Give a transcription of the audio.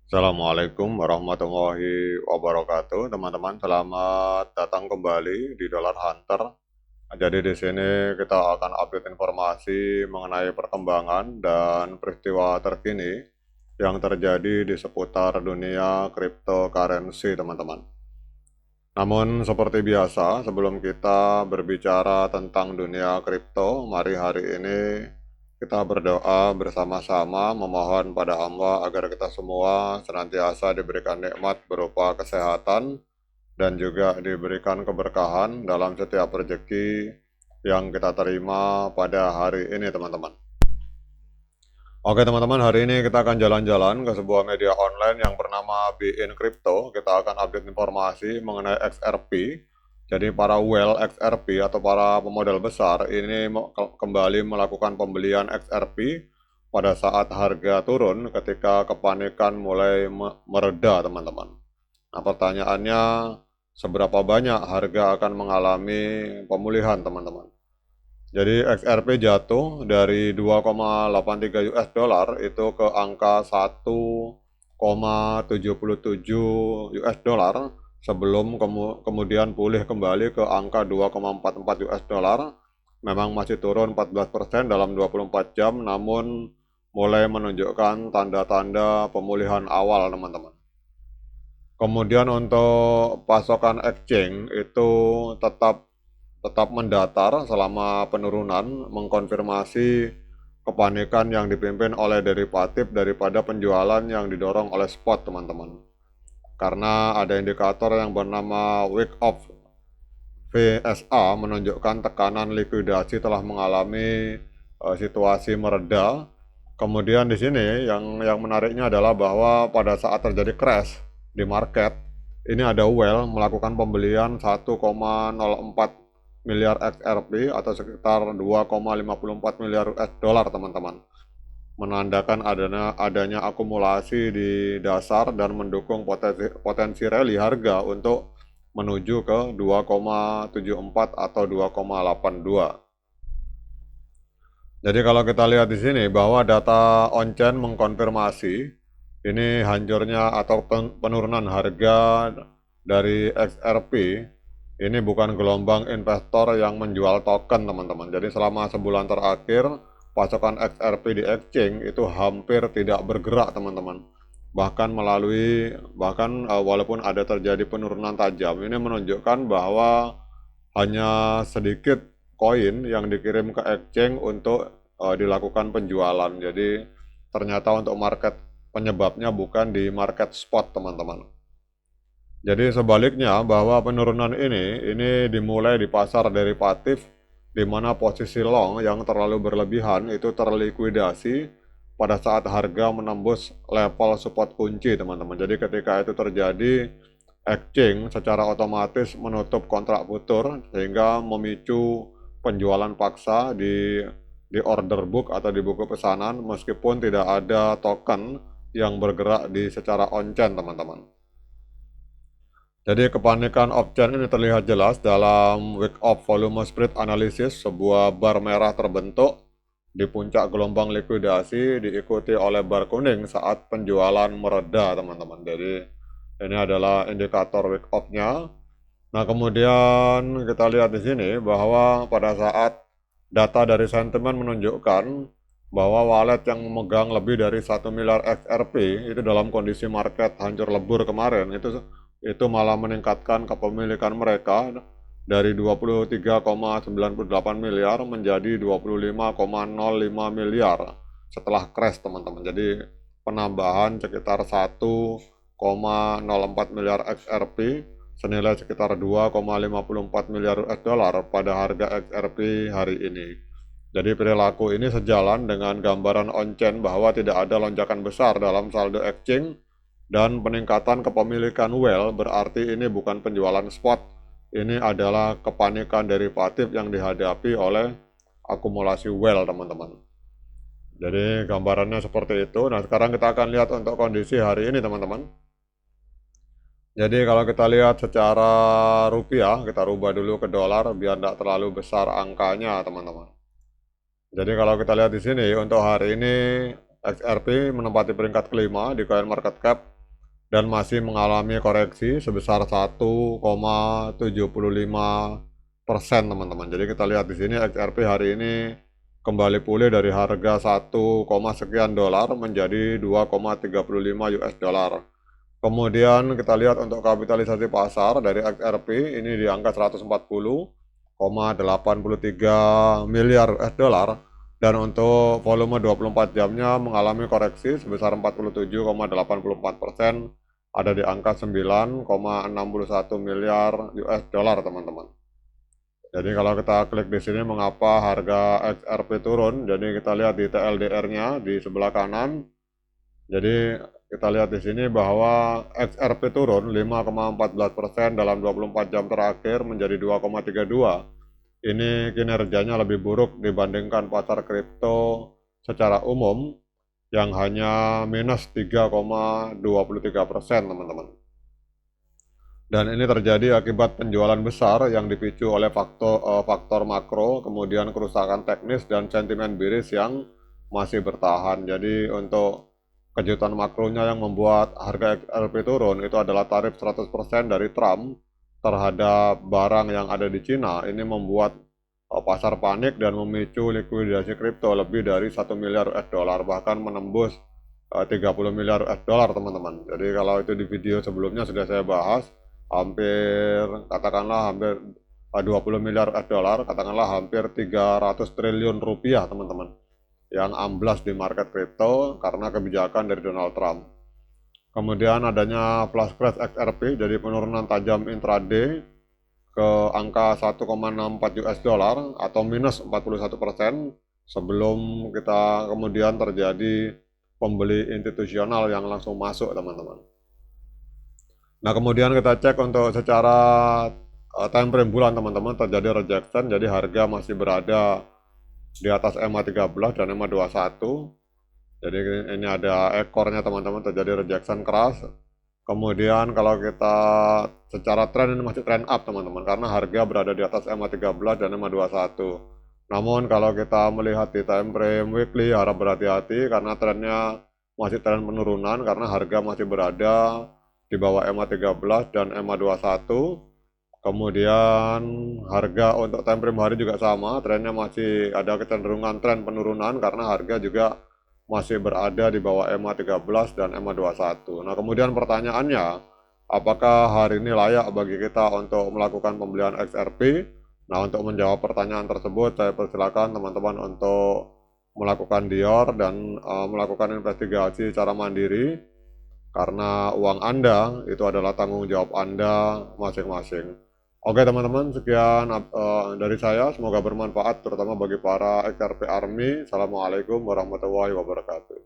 Assalamualaikum warahmatullahi wabarakatuh, teman-teman. Selamat datang kembali di Dollar Hunter. Jadi di sini kita akan update informasi mengenai perkembangan dan peristiwa terkini yang terjadi di seputar dunia cryptocurrency, teman-teman. Namun seperti biasa, sebelum kita berbicara tentang dunia kripto, mari hari ini kita berdoa bersama-sama memohon pada Allah agar kita semua senantiasa diberikan nikmat berupa kesehatan dan juga diberikan keberkahan dalam setiap rezeki yang kita terima pada hari ini, teman-teman. Oke teman-teman, hari ini kita akan jalan-jalan ke sebuah media online yang bernama Bein Crypto. Kita akan update informasi mengenai XRP. Jadi para whale XRP atau para pemodal besar ini kembali melakukan pembelian XRP pada saat harga turun ketika kepanikan mulai mereda, teman-teman. Nah, pertanyaannya, seberapa banyak harga akan mengalami pemulihan, teman-teman? Jadi XRP jatuh dari 2,83 US dollar itu ke angka 1,77 US dollar sebelum kemudian pulih kembali ke angka 2,44 US dollar. Memang masih turun 14% dalam 24 jam, namun mulai menunjukkan tanda-tanda pemulihan awal, teman-teman. Kemudian untuk pasokan exchange itu tetap tetap mendatar selama penurunan, mengkonfirmasi kepanikan yang dipimpin oleh derivatif daripada penjualan yang didorong oleh spot, teman-teman. Karena ada indikator yang bernama Week of VSA menunjukkan tekanan likuidasi telah mengalami situasi mereda. Kemudian di sini yang menariknya adalah bahwa pada saat terjadi crash di market, ini ada whale melakukan pembelian 1,04 miliar XRP atau sekitar 2,54 miliar US dollar, teman-teman. Menandakan adanya akumulasi di dasar dan mendukung potensi rally harga untuk menuju ke 2,74 atau 2,82. Jadi kalau kita lihat di sini bahwa data on-chain mengkonfirmasi ini hancurnya atau penurunan harga dari XRP ini bukan gelombang investor yang menjual token, teman-teman. Jadi selama sebulan terakhir pasokan XRP di exchange itu hampir tidak bergerak, teman-teman. Bahkan walaupun ada terjadi penurunan tajam, ini menunjukkan bahwa hanya sedikit koin yang dikirim ke exchange untuk dilakukan penjualan. Jadi ternyata untuk market penyebabnya bukan di market spot, teman-teman. Jadi sebaliknya bahwa penurunan ini dimulai di pasar derivatif di mana posisi long yang terlalu berlebihan itu terlikuidasi pada saat harga menembus level support kunci, teman-teman. Jadi ketika itu terjadi, exchange secara otomatis menutup kontrak futur sehingga memicu penjualan paksa di order book atau di buku pesanan meskipun tidak ada token yang bergerak di secara on-chain, teman-teman. Jadi kepanikan off-chain ini terlihat jelas dalam week of volume spread analysis, sebuah bar merah terbentuk di puncak gelombang likuidasi diikuti oleh bar kuning saat penjualan mereda, teman-teman. Jadi ini adalah indikator week off-nya. Nah, kemudian kita lihat di sini bahwa pada saat data dari sentimen menunjukkan bahwa wallet yang memegang lebih dari 1 miliar XRP itu dalam kondisi market hancur lebur kemarin itu malah meningkatkan kepemilikan mereka dari 23,98 miliar menjadi 25,05 miliar setelah crash, teman-teman. Jadi penambahan sekitar 1,04 miliar XRP senilai sekitar 2,54 miliar US dollar pada harga XRP hari ini. Jadi perilaku ini sejalan dengan gambaran on-chain bahwa tidak ada lonjakan besar dalam saldo exchange dan peningkatan kepemilikan whale berarti ini bukan penjualan spot, ini adalah kepanikan derivatif yang dihadapi oleh akumulasi whale, teman-teman. Jadi gambarannya seperti itu. Nah, sekarang kita akan lihat untuk kondisi hari ini, teman-teman. Jadi kalau kita lihat secara rupiah, kita rubah dulu ke dolar biar tidak terlalu besar angkanya, teman-teman. Jadi kalau kita lihat di sini untuk hari ini XRP menempati peringkat kelima di CoinMarketCap dan masih mengalami koreksi sebesar 1,75% teman-teman. Jadi kita lihat di sini XRP hari ini kembali pulih dari harga 1, sekian dolar menjadi 2,35 US dollar. Kemudian kita lihat untuk kapitalisasi pasar dari XRP ini di angka 140,83 miliar US dollar, dan untuk volume 24 jamnya mengalami koreksi sebesar 47,84%, ada di angka 9,61 miliar US dollar teman-teman. Jadi kalau kita klik di sini mengapa harga XRP turun, jadi kita lihat di TLDR-nya di sebelah kanan. Jadi kita lihat di sini bahwa XRP turun 5,14% dalam 24 jam terakhir menjadi 2,32. Ini kinerjanya lebih buruk dibandingkan pasar kripto secara umum yang hanya minus 3,23% teman-teman. Dan ini terjadi akibat penjualan besar yang dipicu oleh faktor makro, kemudian kerusakan teknis dan sentimen bearish yang masih bertahan. Jadi untuk kejutan makronya yang membuat harga XRP turun itu adalah tarif 100% dari Trump terhadap barang yang ada di Cina. Ini membuat pasar panik dan memicu likuidasi kripto lebih dari 1 miliar US dollar, bahkan menembus 30 miliar US dollar teman-teman. Jadi kalau itu di video sebelumnya sudah saya bahas, katakanlah hampir 20 miliar US dollar, katakanlah hampir 300 triliun rupiah teman-teman, yang amblas di market kripto karena kebijakan dari Donald Trump. Kemudian adanya flash crash XRP, jadi penurunan tajam intraday ke angka 1,64 US dollar atau minus 41% sebelum kita kemudian terjadi pembeli institusional yang langsung masuk teman-teman. Nah kemudian kita cek untuk secara time frame bulan teman-teman, terjadi rejection, jadi harga masih berada di atas EMA 13 dan EMA 21. Jadi ini ada ekornya teman-teman, terjadi rejection keras. Kemudian kalau kita secara tren ini masih tren up teman-teman, karena harga berada di atas EMA 13 dan EMA 21. Namun kalau kita melihat di time frame weekly harap berhati-hati karena trennya masih tren penurunan, karena harga masih berada di bawah EMA 13 dan EMA 21. Kemudian harga untuk time frame hari juga sama, trennya masih ada kecenderungan tren penurunan karena harga juga masih berada di bawah EMA 13 dan EMA 21. Nah kemudian pertanyaannya, apakah hari ini layak bagi kita untuk melakukan pembelian XRP? Nah untuk menjawab pertanyaan tersebut, saya persilakan teman-teman untuk melakukan dior dan melakukan investigasi secara mandiri, karena uang Anda itu adalah tanggung jawab Anda masing-masing. Oke teman-teman, sekian dari saya, semoga bermanfaat terutama bagi para XRP Army. Assalamualaikum warahmatullahi wabarakatuh.